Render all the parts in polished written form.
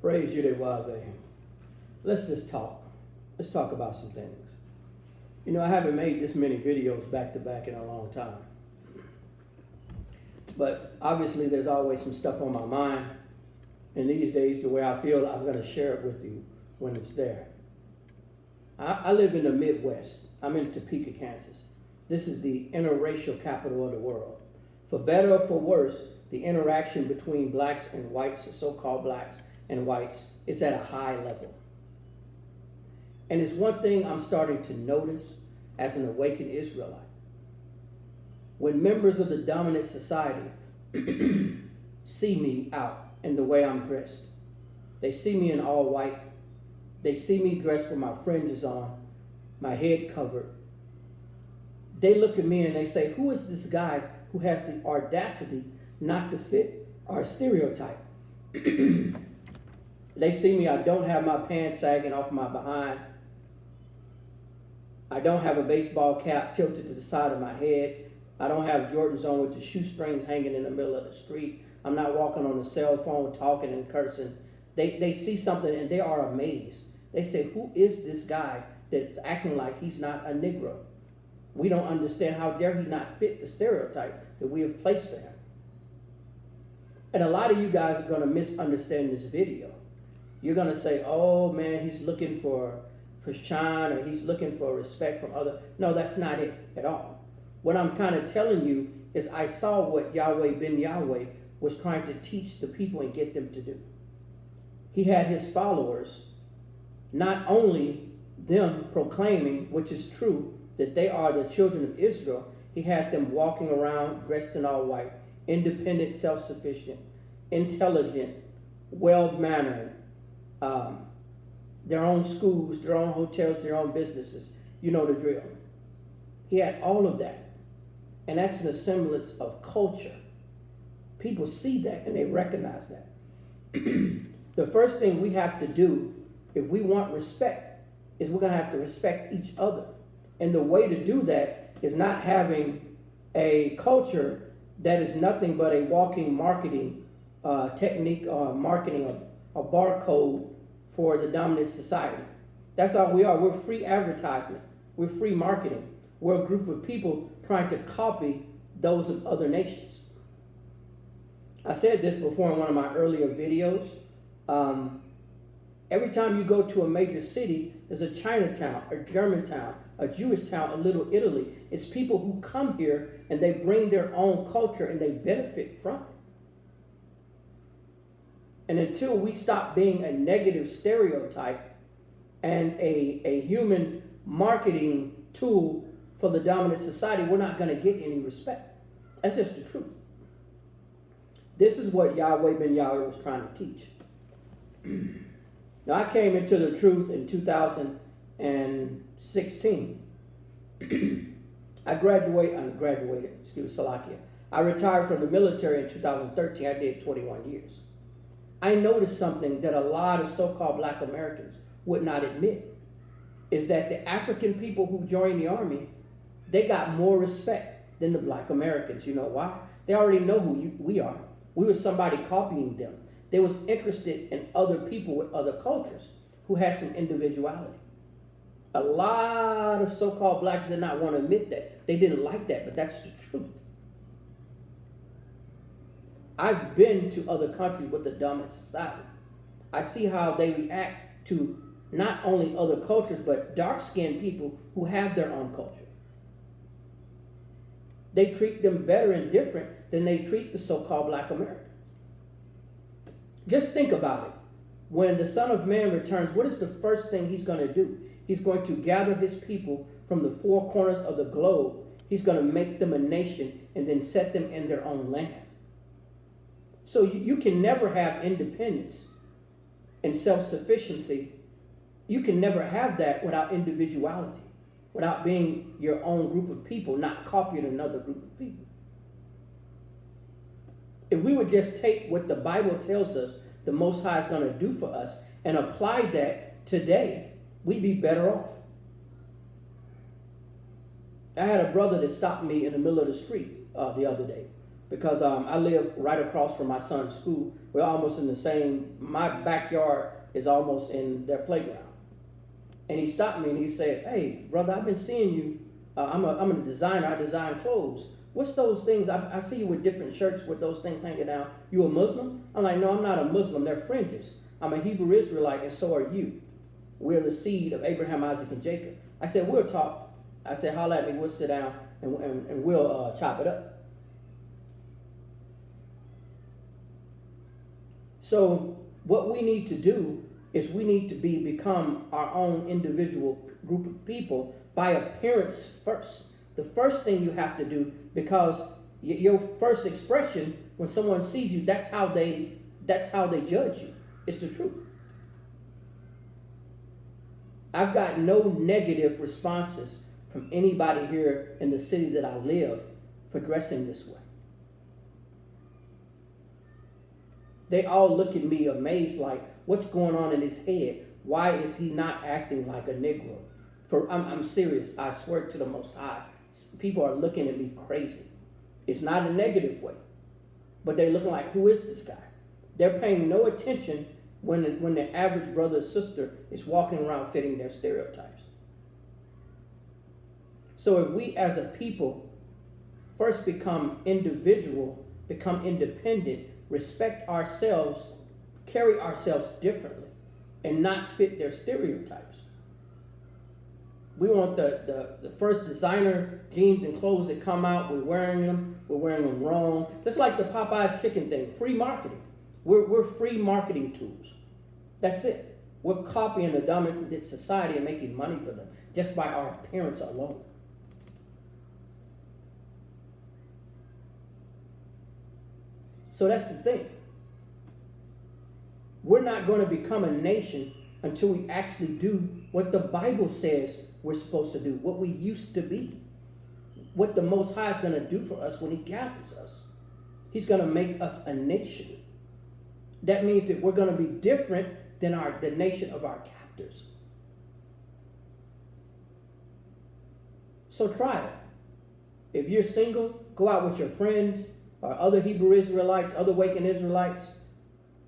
Praise you, Wave. Let's just talk. Let's talk about some things. You know, I haven't made this many videos back to back in a long time. But obviously, there's always some stuff on my mind. And these days, the way I feel, I'm going to share it with you when it's there. I live in the Midwest. I'm in Topeka, Kansas. This is the interracial capital of the world. For better or for worse, the interaction between blacks and whites, the so-called blacks and whites, is at a high level. And it's one thing I'm starting to notice as an awakened Israelite. When members of the dominant society see me out in the way I'm dressed, they see me in all white, they see me dressed with my fringes on, my head covered. They look at me and they say, who is this guy who has the audacity not to fit our stereotype? They see me, I don't have my pants sagging off my behind. I don't have a baseball cap tilted to the side of my head. I don't have Jordans on with the shoestrings hanging in the middle of the street. I'm not walking on a cell phone talking and cursing. They see something and they are amazed. They say, who is this guy that's acting like he's not a Negro? We don't understand. How dare he not fit the stereotype that we have placed for him? And a lot of you guys are going to misunderstand this video. You're going to say, oh man, he's looking for shine, or he's looking for respect from other. No, that's not it at all. What I'm kind of telling you is I saw what Yahweh ben Yahweh was trying to teach the people and get them to do. He had his followers, not only them proclaiming, which is true, that they are the children of Israel, he had them walking around dressed in all white, independent, self-sufficient, intelligent, well-mannered, their own schools, their own hotels, their own businesses. You know the drill. He had all of that. And that's an semblance of culture. People see that and they recognize that. The first thing we have to do if we want respect is we're going to have to respect each other. And the way to do that is not having a culture that is nothing but a walking marketing technique or marketing, a barcode for the dominant society. That's all we are. We're free advertisement. We're free marketing. We're a group of people trying to copy those of other nations. I said this before in one of my earlier videos. Every time you go to a major city, there's a Chinatown, a Germantown, a Jewish town, a Little Italy. It's people who come here and they bring their own culture and they benefit from it. And until we stop being a negative stereotype and a human marketing tool for the dominant society, we're not going to get any respect. That's just the truth. This is what Yahweh ben Yahweh was trying to teach. Now, I came into the truth in 2016. I retired from the military in 2013. I did 21 years. I noticed something that a lot of so-called black Americans would not admit, is that the African people who joined the army, they got more respect than the black Americans. You know why? They already know who we are. We were somebody copying them. They was interested in other people with other cultures who had some individuality. A lot of so-called blacks did not want to admit that. They didn't like that, but that's the truth. I've been to other countries with the dominant society. I see how they react to not only other cultures, but dark-skinned people who have their own culture. They treat them better and different than they treat the so-called black American. Just think about it. When the Son of Man returns, what is the first thing he's going to do? He's going to gather his people from the four corners of the globe. He's going to make them a nation and then set them in their own land. So you can never have independence and self-sufficiency. You can never have that without individuality, without being your own group of people, not copying another group of people. If we would just take what the Bible tells us the Most High is going to do for us and apply that today, we'd be better off. I had a brother that stopped me in the middle of the street the other day. because I live right across from my son's school. We're almost in the same, my backyard is almost in their playground. And he stopped me and he said, "Hey, brother, I've been seeing you. I'm a designer. I design clothes. What's those things? I see you with different shirts with those things hanging down. You a Muslim?" I'm like, "No, I'm not a Muslim. They're fringes. I'm a Hebrew Israelite, and so are you. We're the seed of Abraham, Isaac, and Jacob." I said, "We'll talk." I said, "Holla at me. We'll sit down and we'll chop it up." So what we need to do is we need to become our own individual group of people by appearance first. The first thing you have to do, because your first expression when someone sees you, that's how they judge you. It's the truth. I've got no negative responses from anybody here in the city that I live for dressing this way. They all look at me amazed, like, what's going on in his head? Why is he not acting like a Negro? I'm serious. I swear to the Most High. People are looking at me crazy. It's not a negative way, but they're looking like, who is this guy? They're paying no attention when the average brother or sister is walking around fitting their stereotypes. So if we as a people first become individual, become independent, respect ourselves, carry ourselves differently, and not fit their stereotypes. We want the first designer jeans and clothes that come out, we're wearing them wrong. Just like the Popeye's chicken thing, free marketing. We're free marketing tools. That's it. We're copying the dominant society and making money for them just by our appearance alone. So that's the thing. We're not going to become a nation until we actually do what the Bible says we're supposed to do, what we used to be, what the Most High is going to do for us when He gathers us. He's going to make us a nation. That means that we're going to be different than the nation of our captors. So try it. If you're single, go out with your friends or other Hebrew Israelites, other Waken Israelites,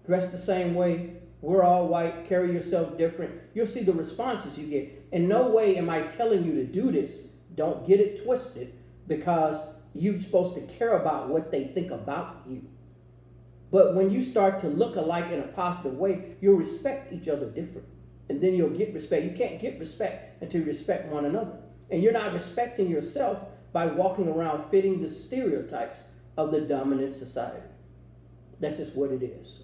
dress the same way. We're all white, carry yourself different. You'll see the responses you get. In no way am I telling you to do this. Don't get it twisted, because you're supposed to care about what they think about you. But when you start to look alike in a positive way, you'll respect each other different. And then you'll get respect. You can't get respect until you respect one another. And you're not respecting yourself by walking around fitting the stereotypes of the dominant society. That's just what it is.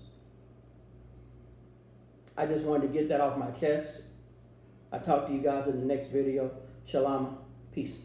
I just wanted to get that off my chest. I'll talk to you guys in the next video. Shalom. Peace.